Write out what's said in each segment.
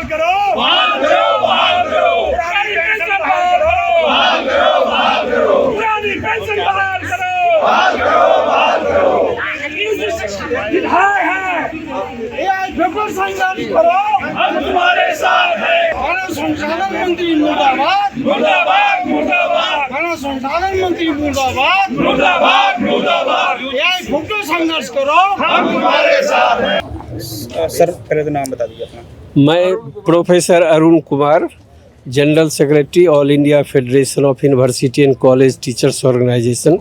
करो, बहाल करो, बहाल करो, पुरानी पेंशन बहाल करो, बहाल करो, बहाल करो, पुरानी पेंशन बहाल करो, बहाल करो, बहाल करो। विधायक है ये बिल्कुल संघर्ष करो, हम तुम्हारे साथ हैं। मानव संसाधन मंत्री मुर्दाबाद, मुर्दाबाद, मुर्दाबाद, मानव संसाधन मंत्री मुर्दाबाद, मुर्दाबाद, मुर्दाबाद। ये बिल्कुल संघर्ष करो, हम तुम्हारे साथ हैं। सर पहले तो नाम बता दीजिए अपना। मैं professor Arun Kumar, general secretary all India federation of university and college teachers organisation,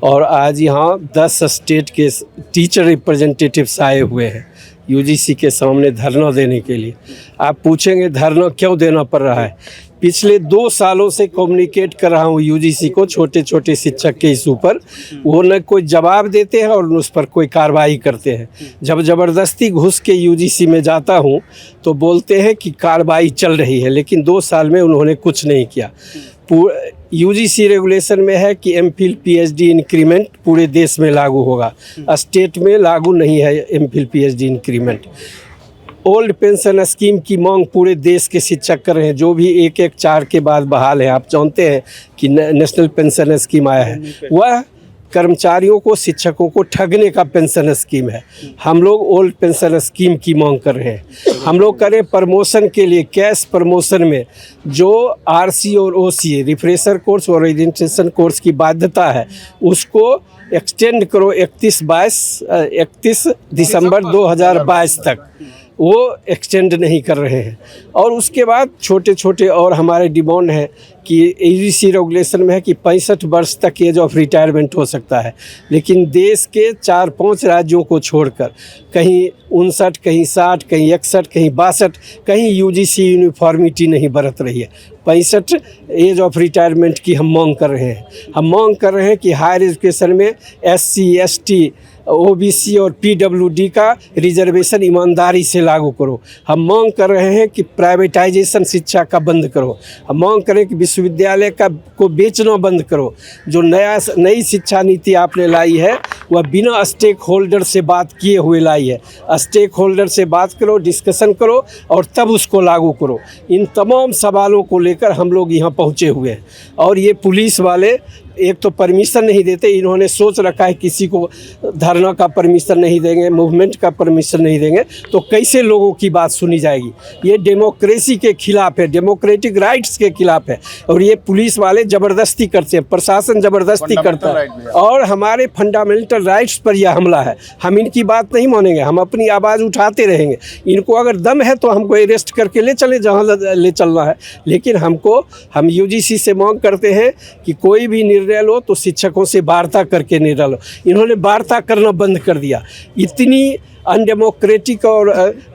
और आज यहाँ 10 स्टेट के टीचर रिप्रेजेंटेटिव्स आए हुए हैं यूजीसी के सामने धरना देने के लिए। आप पूछेंगे धरना क्यों देना पड़ रहा है? पिछले 2 सालों से कम्युनिकेट कर रहा हूँ यूजीसी को छोटे छोटे शिक्षक के इशू पर। वो न कोई जवाब देते हैं और उस पर कोई कार्रवाई करते हैं। जब ज़बरदस्ती घुस के यूजीसी में जाता हूँ तो बोलते हैं कि कार्रवाई चल रही है, लेकिन 2 साल में उन्होंने कुछ नहीं किया। यूजीसी रेगुलेशन में है कि एमफिल पीएचडी इंक्रीमेंट पूरे देश में लागू होगा, स्टेट में लागू नहीं है MPhil PhD increment. Old pension scheme की मांग पूरे देश के शिक्षक कर रहे हैं, जो भी 114 के बाद बहाल है। आप जानते हैं कि नेशनल पेंशन स्कीम आया है, वह कर्मचारियों को, शिक्षकों को ठगने का पेंशन स्कीम है। हम लोग ओल्ड पेंशन स्कीम की मांग कर रहे हैं। हम लोग करें प्रमोशन के लिए, कैश प्रमोशन में जो आरसी और ओसी रिफ्रेशर कोर्स और ओरिएंटेशन कोर्स की बाध्यता है उसको एक्सटेंड करो 31 दिसंबर 2022 तक। वो एक्सटेंड नहीं कर रहे हैं। और उसके बाद छोटे छोटे और हमारे डिमांड है कि यूजीसी रेगुलेशन में है कि 65 वर्ष तक एज ऑफ रिटायरमेंट हो सकता है, लेकिन देश के 4-5 राज्यों को छोड़कर कहीं 59, कहीं 60, कहीं 61, कहीं 62, कहीं यूजीसी यूनिफॉर्मिटी नहीं बरत रही है। 65 एज ऑफ रिटायरमेंट की हम मांग कर रहे हैं। हम मांग कर रहे हैं कि हायर एजुकेशन में SC, ST, OBC और PWD का रिजर्वेशन ईमानदारी से लागू करो। हम मांग कर रहे हैं कि प्राइवेटाइजेशन शिक्षा का बंद करो। हम मांग करें कि विश्वविद्यालय को बेचना बंद करो। जो नई शिक्षा नीति आपने लाई है वह बिना स्टेक होल्डर से बात किए हुए लाई है। स्टेक होल्डर से बात करो, डिस्कशन करो और तब उसको लागू करो। इन तमाम सवालों को लेकर हम लोग यहाँ पहुँचे हुए हैं। और ये पुलिस वाले एक तो परमिशन नहीं देते, इन्होंने सोच रखा है किसी को धरना का परमिशन नहीं देंगे, मूवमेंट का परमिशन नहीं देंगे तो कैसे लोगों की बात सुनी जाएगी। ये डेमोक्रेसी के खिलाफ है, डेमोक्रेटिक राइट्स के खिलाफ है। और ये पुलिस वाले ज़बरदस्ती करते हैं, प्रशासन ज़बरदस्ती करता है और हमारे फंडामेंटल राइट्स पर यह हमला है। हम इनकी बात नहीं मानेंगे, हम अपनी आवाज़ उठाते रहेंगे। इनको अगर दम है तो हमको अरेस्ट करके ले चले जहाँ ले चलना है, लेकिन हम यूजीसी से मांग करते हैं कि कोई भी निर्णय लो तो शिक्षकों से वार्ता करके निर्णय लो। इन्होंने वार्ता करना बंद कर दिया। इतनी अनडेमोक्रेटिक और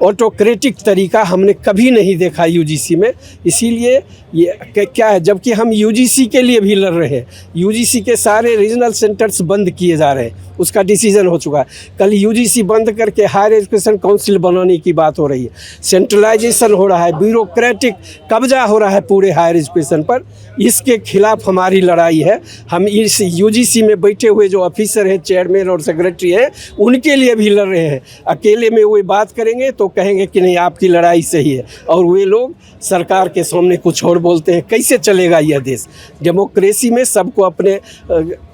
ऑटोक्रेटिक तरीका हमने कभी नहीं देखा यूजीसी में। इसीलिए ये क्या है, जबकि हम यूजीसी के लिए भी लड़ रहे हैं। यूजीसी के सारे रीजनल सेंटर्स बंद किए जा रहे हैं, उसका डिसीजन हो चुका है। कल यूजीसी बंद करके हायर एजुकेशन काउंसिल बनाने की बात हो रही है। सेंट्रलाइजेशन हो रहा है, ब्यूरोक्रेटिक कब्जा हो रहा है पूरे हायर एजुकेशन पर। इसके खिलाफ हमारी लड़ाई है। हम इस यूजीसी में बैठे हुए जो ऑफिसर हैं, चेयरमैन और सेक्रेटरी हैं, उनके लिए भी लड़ रहे हैं। अकेले में वो बात करेंगे तो कहेंगे कि नहीं आपकी लड़ाई सही है, और वे लोग सरकार के सामने कुछ और बोलते हैं। कैसे चलेगा यह देश? डेमोक्रेसी में सबको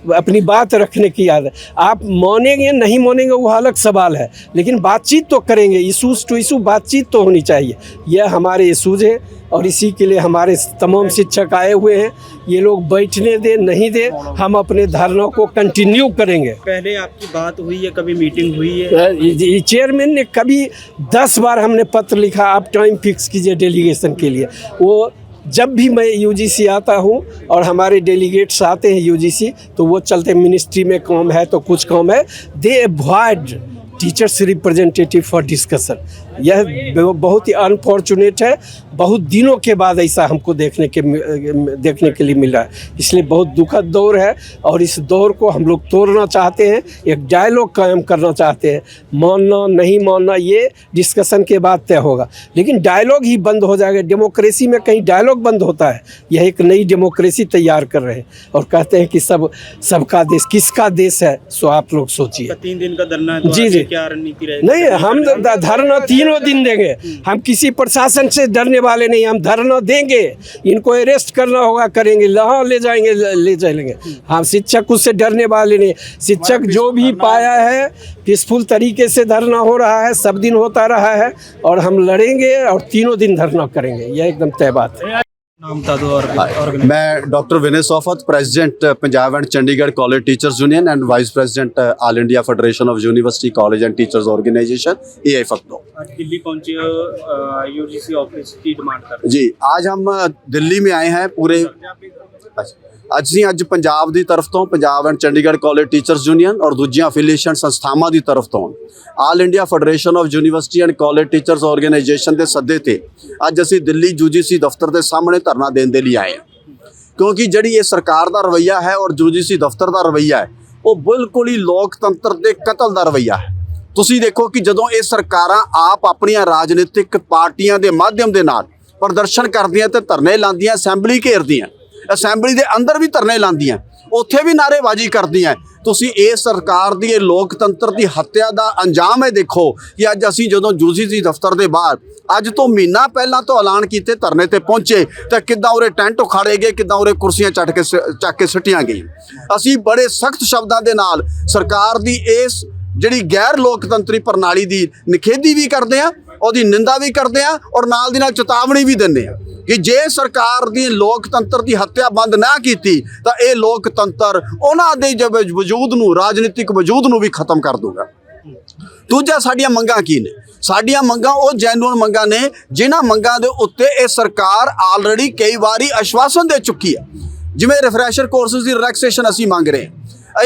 अपनी बात रखने की आदत। आप मानेंगे नहीं मानेंगे वो अलग सवाल है, लेकिन बातचीत तो करेंगे। इशूज़ टू इशू बातचीत तो होनी चाहिए। यह हमारे इशूज़ हैं और इसी के लिए हमारे तमाम शिक्षक आए हुए हैं। ये लोग बैठने दे नहीं दे, हम अपने धरना को कंटिन्यू करेंगे। पहले आपकी बात हुई है, कभी मीटिंग हुई है? चेयरमैन ने कभी 10 बार हमने पत्र लिखा, आप टाइम फिक्स कीजिए डेलीगेशन के लिए। वो जब भी मैं यूजीसी आता हूँ और हमारे डेलीगेट्स आते हैं यूजीसी, तो वो चलते मिनिस्ट्री में काम है तो कुछ काम है, दे avoid teachers representative for discussion. यह बहुत ही अनफॉर्चुनेट है। बहुत दिनों के बाद ऐसा हमको देखने के लिए मिला है। इसलिए बहुत दुखद दौर है और इस दौर को हम लोग तोड़ना चाहते हैं, एक डायलॉग कायम करना चाहते हैं। मानना नहीं मानना ये डिस्कशन के बाद तय होगा, लेकिन डायलॉग ही बंद हो जाएगा। डेमोक्रेसी में कहीं डायलॉग बंद होता है? यह एक नई डेमोक्रेसी तैयार कर रहे हैं और कहते हैं कि सबका देश, किसका देश है? सो आप लोग सोचिए। 3 दिन का धरना है तो जी क्या रणनीति रहेगी? नहीं, हम धरना 3 तीनों दिन देंगे। हम किसी प्रशासन से डरने वाले नहीं, हम धरना देंगे। इनको अरेस्ट करना होगा करेंगे, यहाँ ले जाएंगे ले चलेंगे। हम शिक्षक उससे डरने वाले नहीं। शिक्षक जो भी पाया है पीसफुल तरीके से धरना हो रहा है, सब दिन होता रहा है और हम लड़ेंगे और तीनों दिन धरना करेंगे, यह एकदम तय बात है। नाम बता दो और मैं doctor Vinay Sofat, president Punjab and Chandigarh college teachers union and vice president all India federation of university college and teachers organisation AIFACTO। आज दिल्ली पहुंचे हो यूजीसी ऑफिस की डिमांड कर जी, आज हम दिल्ली में आए हैं पूरे ਅੱਜ ਪੰਜਾਬ ਦੀ ਤਰਫ ਤੋਂ Punjab and Chandigarh college teachers union ਔਰ ਦੂਜੀਆਂ ਅਫੀਲੀਏਸ਼ਨ ਸੰਸਥਾਵਾਂ ਦੀ ਤਰਫ ਤੋਂ all India federation of university and college teachers organisation ਦੇ ਸੱਦੇ ਤੇ ਅੱਜ ਅਸੀਂ ਦਿੱਲੀ UGC ਦਫ਼ਤਰ ਦੇ ਸਾਹਮਣੇ ਧਰਨਾ ਦੇਣ ਦੇ ਲਈ ਆਏ ਹਾਂ, ਕਿਉਂਕਿ ਜਿਹੜੀ ਇਹ ਸਰਕਾਰ ਦਾ ਰਵੱਈਆ ਹੈ ਔਰ UGC ਦਫ਼ਤਰ ਦਾ ਰਵੱਈਆ ਹੈ ਉਹ ਬਿਲਕੁਲ ਹੀ ਲੋਕਤੰਤਰ ਦੇ ਕਤਲ ਦਾ ਰਵੱਈਆ ਹੈ। ਤੁਸੀਂ ਦੇਖੋ ਕਿ ਜਦੋਂ ਇਹ ਸਰਕਾਰਾਂ ਆਪ ਆਪਣੀਆਂ ਰਾਜਨੀਤਿਕ ਪਾਰਟੀਆਂ ਦੇ ਮਾਧਿਅਮ ਦੇ ਨਾਲ ਪ੍ਰਦਰਸ਼ਨ ਕਰਦੀਆਂ ਤੇ ਧਰਨੇ ਲਾਉਂਦੀਆਂ, ਅਸੈਂਬਲੀ ਘੇਰਦੀਆਂ, ਅਸੈਂਬਲੀ ਦੇ ਅੰਦਰ ਵੀ ਧਰਨੇ ਲਾਉਂਦੀਆਂ, ਉੱਥੇ ਵੀ ਨਾਅਰੇਬਾਜ਼ੀ ਕਰਦੀਆਂ। ਤੁਸੀਂ ਇਹ ਸਰਕਾਰ ਦੀ ਇਹ ਲੋਕਤੰਤਰ ਦੀ ਹੱਤਿਆ ਦਾ ਅੰਜਾਮ ਹੈ ਦੇਖੋ ਕਿ ਅੱਜ ਅਸੀਂ ਜਦੋਂ UGC ਦਫ਼ਤਰ ਦੇ ਬਾਹਰ ਅੱਜ ਤੋਂ ਮਹੀਨਾ ਪਹਿਲਾਂ ਤੋਂ ਐਲਾਨ ਕੀਤੇ ਧਰਨੇ ਤੇ ਪਹੁੰਚੇ ਤਾਂ ਕਿੱਦਾਂ ਉਰੇ ਟੈਂਟ ਉਖਾੜੇ ਗਏ, ਕਿੱਦਾਂ ਉਰੇ ਕੁਰਸੀਆਂ ਚੱਕ ਕੇ ਸੁੱਟੀਆਂ ਗਈਆਂ। ਅਸੀਂ ਬੜੇ ਸਖਤ ਸ਼ਬਦਾਂ ਦੇ ਨਾਲ ਸਰਕਾਰ ਦੀ ਇਸ ਜਿਹੜੀ ਗੈਰ ਲੋਕਤੰਤਰੀ ਪ੍ਰਣਾਲੀ ਦੀ ਨਿਖੇਧੀ ਵੀ ਕਰਦੇ ਆ, ਉਹਦੀ ਨਿੰਦਾ ਵੀ ਕਰਦੇ ਆ ਔਰ ਨਾਲ ਦੀ ਨਾਲ ਚੇਤਾਵਨੀ ਵੀ ਦਿੰਦੇ ਆ ਕਿ ਜੇ ਸਰਕਾਰ ਦੀ ਲੋਕਤੰਤਰ ਦੀ ਹੱਤਿਆ ਬੰਦ ਨਾ ਕੀਤੀ ਤਾਂ ਇਹ ਲੋਕਤੰਤਰ ਉਹਨਾਂ ਦੇ ਵਜੂਦ ਨੂੰ, ਰਾਜਨੀਤਿਕ ਵਜੂਦ ਨੂੰ ਵੀ ਖਤਮ ਕਰ ਦੂਗਾ। ਦੂਜਾ, ਸਾਡੀਆਂ ਮੰਗਾਂ ਕੀ ਨੇ? ਸਾਡੀਆਂ ਮੰਗਾਂ ਉਹ ਜੈਨੂਅਨ ਮੰਗਾਂ ਨੇ ਜਿਨ੍ਹਾਂ ਮੰਗਾਂ ਦੇ ਉੱਤੇ ਇਹ ਸਰਕਾਰ ਆਲਰੇਡੀ ਕਈ ਵਾਰੀ ਆਸ਼ਵਾਸਨ ਦੇ ਚੁੱਕੀ ਹੈ। ਜਿਵੇਂ ਰਿਫਰੈਸ਼ਰ ਕੋਰਸਿਸ ਦੀ ਰਿਲੈਕਸੇਸ਼ਨ ਅਸੀਂ ਮੰਗ ਰਹੇ ਹਾਂ।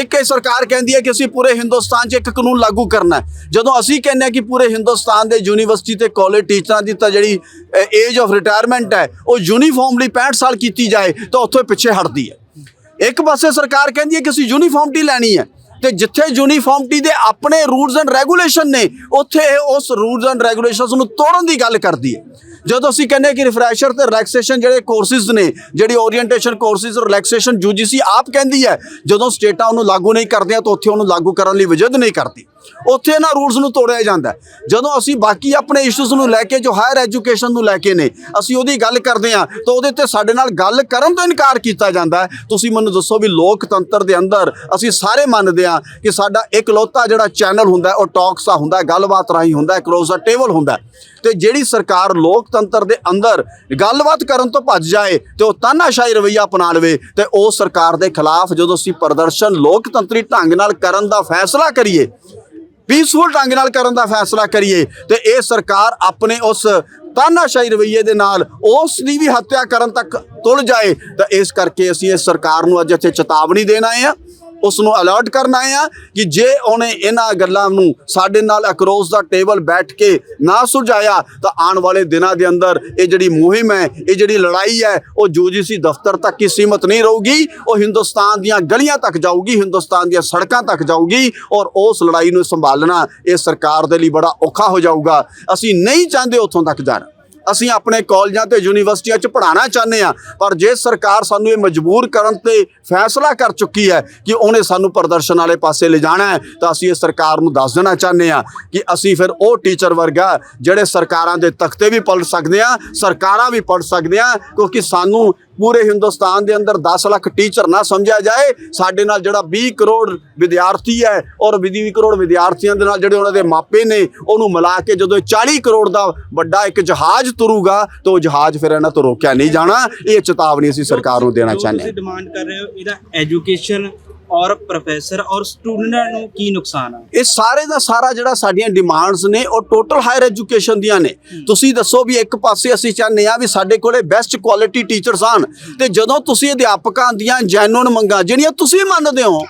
ਇੱਕ ਸਰਕਾਰ ਕਹਿੰਦੀ ਹੈ ਕਿ ਅਸੀਂ ਪੂਰੇ ਹਿੰਦੁਸਤਾਨ 'ਚ ਇੱਕ ਕਾਨੂੰਨ ਲਾਗੂ ਕਰਨਾ ਹੈ, ਜਦੋਂ ਅਸੀਂ ਕਹਿੰਦੇ ਹਾਂ ਕਿ ਪੂਰੇ ਹਿੰਦੁਸਤਾਨ ਦੇ ਯੂਨੀਵਰਸਿਟੀ ਤੇ ਕਾਲਜ ਟੀਚਰਾਂ ਦੀ ਤਾਂ ਜਿਹੜੀ ਏਜ ਆਫ ਰਿਟਾਇਰਮੈਂਟ ਹੈ ਉਹ ਯੂਨੀਫਾਰਮਲੀ 65 ਸਾਲ ਕੀਤੀ ਜਾਏ ਤਾਂ ਉੱਥੋਂ ਪਿੱਛੇ ਹਟਦੀ ਹੈ। ਇੱਕ ਪਾਸੇ ਸਰਕਾਰ ਕਹਿੰਦੀ ਹੈ ਕਿ ਅਸੀਂ ਯੂਨੀਫਾਰਮਟੀ ਲੈਣੀ ਹੈ ਤੇ ਜਿੱਥੇ ਯੂਨੀਫਾਰਮਟੀ ਦੇ ਆਪਣੇ ਰੂਲਸ ਐਂਡ ਰੈਗੂਲੇਸ਼ਨ ਨੇ ਉੱਥੇ ਉਸ ਰੂਲਸ ਐਂਡ ਰੈਗੂਲੇਸ਼ਨਸ ਨੂੰ ਤੋੜਨ ਦੀ ਗੱਲ ਕਰਦੀ ਹੈ। ਜਦੋਂ ਅਸੀਂ ਕਹਿੰਦੇ ਕਿ ਰਿਫਰੈਸ਼ਰ ਤੇ ਰਿਲੈਕਸੇਸ਼ਨ ਜਿਹੜੇ ਕੋਰਸਿਸ ਨੇ, ਜਿਹੜੀ ਓਰੀਐਂਟੇਸ਼ਨ ਕੋਰਸਿਸ ਰਿਲੈਕਸੇਸ਼ਨ UGC ਆਪ ਕਹਿੰਦੀ ਹੈ, ਜਦੋਂ ਸਟੇਟਾਂ ਉਹਨੂੰ ਲਾਗੂ ਨਹੀਂ ਕਰਦੀਆਂ ਤਾਂ ਉੱਥੇ ਉਹਨੂੰ ਲਾਗੂ ਕਰਨ ਲਈ ਵਜਦ ਨਹੀਂ ਕਰਦੀ, ਉੱਥੇ ਇਹਨਾਂ ਰੂਲਸ ਨੂੰ ਤੋੜਿਆ ਜਾਂਦਾ। ਜਦੋਂ ਅਸੀਂ ਬਾਕੀ ਆਪਣੇ ਇਸ਼ੂਸ ਨੂੰ ਲੈ ਕੇ ਜੋ ਹਾਇਰ ਐਜੂਕੇਸ਼ਨ ਨੂੰ ਲੈ ਕੇ ਨੇ ਅਸੀਂ ਉਹਦੀ ਗੱਲ ਕਰਦੇ ਹਾਂ ਤਾਂ ਉਹਦੇ ਤੇ ਸਾਡੇ ਨਾਲ ਗੱਲ ਕਰਨ ਤੋਂ ਇਨਕਾਰ ਕੀਤਾ ਜਾਂਦਾ। ਤੁਸੀਂ ਮੈਨੂੰ ਦੱਸੋ ਵੀ ਲੋਕਤੰਤਰ ਦੇ ਅੰਦਰ ਅਸੀਂ ਸਾਰੇ ਮੰਨਦੇ ਹਾਂ ਕਿ ਸਾਡਾ ਇਕਲੌਤਾ ਜਿਹੜਾ ਚੈਨਲ ਹੁੰਦਾ ਉਹ ਟਾਕਸ ਦਾ ਹੁੰਦਾ, ਗੱਲਬਾਤ ਰਾਹੀਂ ਹੁੰਦਾ, ਕਲੋਜ਼ ਦਾ ਟੇਬਲ ਹੁੰਦਾ। ਤੇ ਜਿਹੜੀ ਸਰਕਾਰ ਲੋਕਤੰਤਰ ਦੇ ਅੰਦਰ ਗੱਲਬਾਤ ਕਰਨ ਤੋਂ ਭੱਜ ਜਾਏ ਤੇ ਉਹ ਤਾਨਾਸ਼ਾਹੀ ਰਵੱਈਆ ਅਪਣਾ ਲਵੇ ਤੇ ਉਸ ਸਰਕਾਰ ਦੇ ਖਿਲਾਫ ਜਦੋਂ ਅਸੀਂ ਪ੍ਰਦਰਸ਼ਨ ਲੋਕਤੰਤਰੀ ਢੰਗ ਨਾਲ ਕਰਨ ਦਾ ਫੈਸਲਾ ਕਰੀਏ, ਪੀਸਫੁਲ ਢੰਗ ਨਾਲ ਕਰਨ ਦਾ ਫੈਸਲਾ ਕਰੀਏ ਤੇ ਇਹ ਸਰਕਾਰ ਆਪਣੇ ਉਸ ਤਾਨਾਸ਼ਾਹੀ ਰਵੱਈਏ ਦੇ ਨਾਲ ਉਸ ਦੀ ਵੀ ਹੱਤਿਆ ਕਰਨ ਤੱਕ ਤੁਲ ਜਾਏ ਤਾਂ ਇਸ ਕਰਕੇ ਅਸੀਂ ਇਸ ਸਰਕਾਰ ਨੂੰ ਅੱਜ ਇੱਥੇ ਚੇਤਾਵਨੀ ਦੇਣ ਆਏ ਹਾਂ, ਉਸ ਨੂੰ ਅਲਰਟ ਕਰਨ ਆਏ ਆ ਕਿ ਜੇ ਉਹਨੇ ਇਹਨਾਂ ਗੱਲਾਂ ਨੂੰ ਸਾਡੇ ਨਾਲ ਅਕਰੋਸ ਦਾ ਟੇਬਲ ਬੈਠ ਕੇ ਨਾ ਸੁਲਝਾਇਆ ਤਾਂ ਆਉਣ ਵਾਲੇ ਦਿਨਾਂ ਦੇ ਅੰਦਰ ਇਹ ਜਿਹੜੀ ਮੁਹਿੰਮ ਹੈ, ਇਹ ਜਿਹੜੀ ਲੜਾਈ ਹੈ ਉਹ UGC ਦਫ਼ਤਰ ਤੱਕ ਹੀ ਸੀਮਤ ਨਹੀਂ ਰਹੂਗੀ, ਉਹ ਹਿੰਦੁਸਤਾਨ ਦੀਆਂ ਗਲੀਆਂ ਤੱਕ ਜਾਊਗੀ, ਹਿੰਦੁਸਤਾਨ ਦੀਆਂ ਸੜਕਾਂ ਤੱਕ ਜਾਊਗੀ ਔਰ ਉਸ ਲੜਾਈ ਨੂੰ ਸੰਭਾਲਣਾ ਇਹ ਸਰਕਾਰ ਦੇ ਲਈ ਬੜਾ ਔਖਾ ਹੋ ਜਾਊਗਾ। ਅਸੀਂ ਨਹੀਂ ਚਾਹੁੰਦੇ ਉੱਥੋਂ ਤੱਕ ਜਾਣਾ, ਅਸੀਂ ਆਪਣੇ ਕਾਲਜਾਂ ਤੇ ਯੂਨੀਵਰਸਿਟੀਆਂ 'ਚ ਪੜ੍ਹਾਉਣਾ ਚਾਹੁੰਦੇ ਹਾਂ, ਪਰ ਜੇ ਸਰਕਾਰ ਸਾਨੂੰ ਇਹ ਮਜਬੂਰ ਕਰਨ ਤੇ ਫੈਸਲਾ ਕਰ ਚੁੱਕੀ ਹੈ ਕਿ ਉਹਨੇ ਸਾਨੂੰ ਪ੍ਰਦਰਸ਼ਨ ਵਾਲੇ ਪਾਸੇ ਲਿਜਾਣਾ ਹੈ ਤਾਂ ਅਸੀਂ ਇਹ ਸਰਕਾਰ ਨੂੰ ਦੱਸ ਦੇਣਾ ਚਾਹੁੰਦੇ ਹਾਂ ਕਿ ਅਸੀਂ ਫਿਰ ਉਹ ਟੀਚਰ ਵਰਗਾ ਜਿਹੜੇ ਸਰਕਾਰਾਂ ਦੇ ਤਖਤੇ ਵੀ ਪਲਟ ਸਕਦੇ ਹਾਂ, ਸਰਕਾਰਾਂ ਵੀ ਪਲਟ ਸਕਦੇ ਹਾਂ, ਕਿਉਂਕਿ ਸਾਨੂੰ ਪੂਰੇ ਹਿੰਦੁਸਤਾਨ ਦੇ ਅੰਦਰ 10 ਲੱਖ ਟੀਚਰ ਨਾ ਸਮਝਿਆ ਜਾਏ। ਸਾਡੇ ਨਾਲ ਜਿਹੜਾ 20 ਕਰੋੜ ਵਿਦਿਆਰਥੀ ਹੈ ਔਰ 20 ਕਰੋੜ ਵਿਦਿਆਰਥੀਆਂ ਦੇ ਨਾਲ ਜਿਹੜੇ ਉਹਨਾਂ ਦੇ ਮਾਪੇ ਨੇ ਉਹਨੂੰ ਮਿਲਾ ਕੇ ਜਦੋਂ 40 ਕਰੋੜ ਦਾ ਵੱਡਾ ਇੱਕ ਜਹਾਜ਼ ਤੁਰੂਗਾ ਤਾਂ ਉਹ ਜਹਾਜ਼ ਫਿਰ ਇਹਨਾਂ ਤੋਂ ਰੋਕਿਆ ਨਹੀਂ ਜਾਣਾ। ਇਹ ਚੇਤਾਵਨੀ ਅਸੀਂ ਸਰਕਾਰ ਨੂੰ ਦੇਣਾ ਚਾਹੁੰਦੇ ਹਾਂ। ਤੁਸੀਂ ਡਿਮਾਂਡ ਕਰ ਰਹੇ ਹੋ ਇਹਦਾ ਐਜੂਕੇਸ਼ਨ ਔਰ ਪ੍ਰੋਫੈਸਰ ਔਰ ਸਟੂਡੈਂਟਾਂ ਨੂੰ ਕੀ ਨੁਕਸਾਨ ਆ? ਇਹ ਸਾਰੇ ਦਾ ਸਾਰਾ ਜਿਹੜਾ ਸਾਡੀਆਂ ਡਿਮਾਂਡਸ ਨੇ ਉਹ ਟੋਟਲ ਹਾਇਰ ਐਜੂਕੇਸ਼ਨ ਦੀਆਂ ਨੇ। ਤੁਸੀਂ ਦੱਸੋ ਵੀ ਇੱਕ ਪਾਸੇ ਅਸੀਂ ਚਾਹੁੰਦੇ ਆ ਵੀ ਸਾਡੇ ਕੋਲੇ ਬੈਸਟ ਕੁਆਲਿਟੀ ਟੀਚਰਸ ਆਣ ਤੇ ਜਦੋਂ ਤੁਸੀਂ ਅਧਿਆਪਕਾਂ ਦੀਆਂ ਜੈਨੂਅਨ ਮੰਗਾਂ ਜਿਹੜੀਆਂ ਤੁਸੀਂ ਮੰਨਦੇ ਹੋ,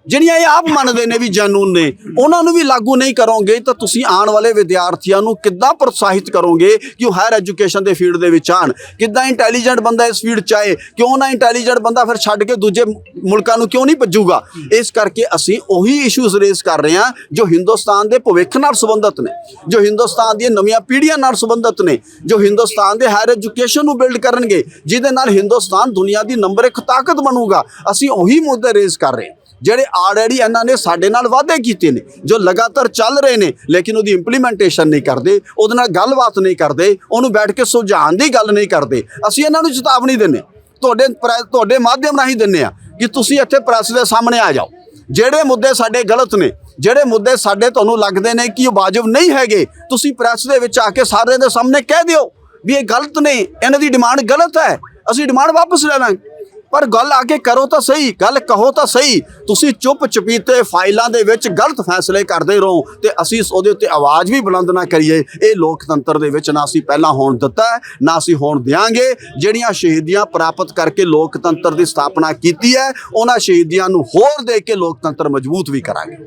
ਜਿਹੜੀਆਂ ਇਹ ਆਪ ਮੰਨਦੇ ਨੇ ਵੀ ਜੈਨੂਨ ਨੇ, ਉਹਨਾਂ ਨੂੰ ਵੀ ਲਾਗੂ ਨਹੀਂ ਕਰੋਗੇ ਤਾਂ ਤੁਸੀਂ ਆਉਣ ਵਾਲੇ ਵਿਦਿਆਰਥੀਆਂ ਨੂੰ ਕਿੱਦਾਂ ਪ੍ਰੋਤਸਾਹਿਤ ਕਰੋਗੇ ਕਿ ਉਹ ਹਾਇਰ ਐਜੂਕੇਸ਼ਨ ਦੇ ਫੀਲਡ ਦੇ ਵਿੱਚ ਆਣ? ਕਿੱਦਾਂ ਇੰਟੈਲੀਜੈਂਟ ਬੰਦਾ ਇਸ ਫੀਲਡ 'ਚ ਆਏ? ਕਿਉਂ ਨਾ ਇੰਟੈਲੀਜੈਂਟ ਬੰਦਾ ਫਿਰ ਛੱਡ ਕੇ ਦੂਜੇ ਮੁਲਕਾਂ ਨੂੰ ਕਿਉਂ ਨਹੀਂ ਭੱਜੂਗਾ? ਇਸ ਕਰਕੇ ਅਸੀਂ ਉਹੀ ਇਸ਼ੂਜ਼ ਰੇਜ਼ ਕਰ ਰਹੇ ਹਾਂ ਜੋ ਹਿੰਦੁਸਤਾਨ ਦੇ ਭਵਿੱਖ ਨਾਲ ਸੰਬੰਧਿਤ ਨੇ, ਜੋ ਹਿੰਦੁਸਤਾਨ ਦੀਆਂ ਨਵੀਆਂ ਪੀੜ੍ਹੀਆਂ ਨਾਲ ਸੰਬੰਧਿਤ ਨੇ, ਜੋ ਹਿੰਦੁਸਤਾਨ ਦੇ ਹਾਇਰ ਐਜੂਕੇਸ਼ਨ ਨੂੰ ਬਿਲਡ ਕਰਨਗੇ, ਜਿਹਦੇ ਨਾਲ ਹਿੰਦੁਸਤਾਨ ਦੁਨੀਆ ਦੀ ਨੰਬਰ 1 ਤਾਕਤ ਬਣੂਗਾ। ਅਸੀਂ ਉਹੀ ਮੁੱਦੇ ਰੇਜ਼ ਕਰ ਰਹੇ ਹਾਂ। ਜਿਹੜੇ ਆਲਰੇਡੀ ਇਹਨਾਂ ਨੇ ਸਾਡੇ ਨਾਲ ਵਾਅਦੇ ਕੀਤੇ ਨੇ, ਜੋ ਲਗਾਤਾਰ ਚੱਲ ਰਹੇ ਨੇ, ਲੇਕਿਨ ਉਹਦੀ ਇੰਪਲੀਮੈਂਟੇਸ਼ਨ ਨਹੀਂ ਕਰਦੇ, ਉਹਦੇ ਨਾਲ ਗੱਲਬਾਤ ਨਹੀਂ ਕਰਦੇ, ਉਹਨੂੰ ਬੈਠ ਕੇ ਸੁਲਝਾਉਣ ਦੀ ਗੱਲ ਨਹੀਂ ਕਰਦੇ। ਅਸੀਂ ਇਹਨਾਂ ਨੂੰ ਚੇਤਾਵਨੀ ਦਿੰਦੇ, ਤੁਹਾਡੇ ਮਾਧਿਅਮ ਰਾਹੀਂ ਦਿੰਦੇ ਆ ਕਿ ਤੁਸੀਂ ਇੱਥੇ ਪ੍ਰੈਸ ਦੇ ਸਾਹਮਣੇ ਆ ਜਾਓ। ਜਿਹੜੇ ਮੁੱਦੇ ਸਾਡੇ ਗਲਤ ਨੇ, ਜਿਹੜੇ ਮੁੱਦੇ ਸਾਡੇ ਤੁਹਾਨੂੰ ਲੱਗਦੇ ਨੇ ਕਿ ਉਹ ਵਾਜਬ ਨਹੀਂ ਹੈਗੇ, ਤੁਸੀਂ ਪ੍ਰੈਸ ਦੇ ਵਿੱਚ ਆ ਕੇ ਸਾਰਿਆਂ ਦੇ ਸਾਹਮਣੇ ਕਹਿ ਦਿਓ ਵੀ ਇਹ ਗਲਤ ਨੇ, ਇਹਨਾਂ ਦੀ ਡਿਮਾਂਡ ਗਲਤ ਹੈ, ਅਸੀਂ ਡਿਮਾਂਡ ਵਾਪਸ ਲੈ ਲਾਂਗੇ। ਪਰ ਗੱਲ ਆ ਕੇ ਕਰੋ ਤਾਂ ਸਹੀ, ਗੱਲ ਕਹੋ ਤਾਂ ਸਹੀ। ਤੁਸੀਂ ਚੁੱਪ ਚਪੀਤੇ ਫਾਈਲਾਂ ਦੇ ਵਿੱਚ ਗਲਤ ਫੈਸਲੇ ਕਰਦੇ ਰਹੋ ਤੇ ਅਸੀਂ ਉਹਦੇ ਉੱਤੇ ਆਵਾਜ਼ ਵੀ ਬੁਲੰਦ ਨਾ ਕਰੀਏ। ਇਹ ਲੋਕਤੰਤਰ ਦੇ ਵਿੱਚ ਨਾ ਅਸੀਂ ਪਹਿਲਾਂ ਹੋਣ ਦਿੱਤਾ ਹੈ, ਨਾ ਅਸੀਂ ਹੋਣ ਦਿਆਂਗੇ। ਜਿਹੜੀਆਂ ਸ਼ਹੀਦੀਆਂ ਪ੍ਰਾਪਤ ਕਰਕੇ ਲੋਕਤੰਤਰ ਦੀ ਸਥਾਪਨਾ ਕੀਤੀ ਹੈ, ਉਹਨਾਂ ਸ਼ਹੀਦੀਆਂ ਨੂੰ ਹੋਰ ਦੇ ਕੇ ਲੋਕਤੰਤਰ ਮਜ਼ਬੂਤ ਵੀ ਕਰਾਂਗੇ।